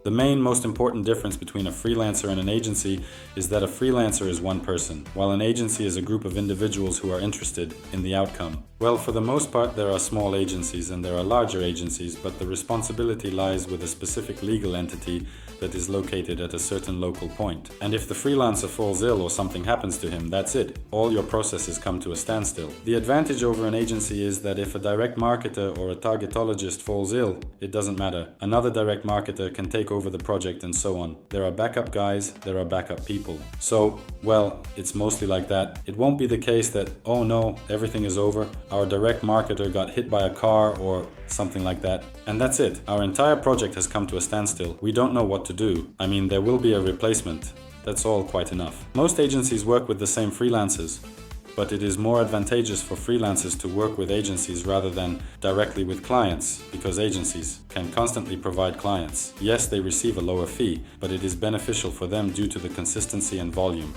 The main, most important difference between a freelancer and an agency is that a freelancer is one person, while an agency is a group of individuals who are interested in the outcome. Well, for the most part, there are small agencies and there are larger agencies, but the responsibility lies with a specific legal entity that is located at a certain local point. And if the freelancer falls ill or something happens to him, that's it. All your processes come to a standstill. The advantage over an agency is that if a direct marketer or a targetologist falls ill, it doesn't matter. Another direct marketer can take over the project and so on. There are backup guys, there are backup people. So, well, it's mostly like that. It won't be the case that, oh no, everything is over, our direct marketer got hit by a car or something like that. And that's it. Our entire project has come to a standstill. We don't know what to do. I mean, there will be a replacement. That's all quite enough. Most agencies work with the same freelancers, but it is more advantageous for freelancers to work with agencies rather than directly with clients, because agencies can constantly provide clients. Yes, they receive a lower fee, but it is beneficial for them due to the consistency and volume.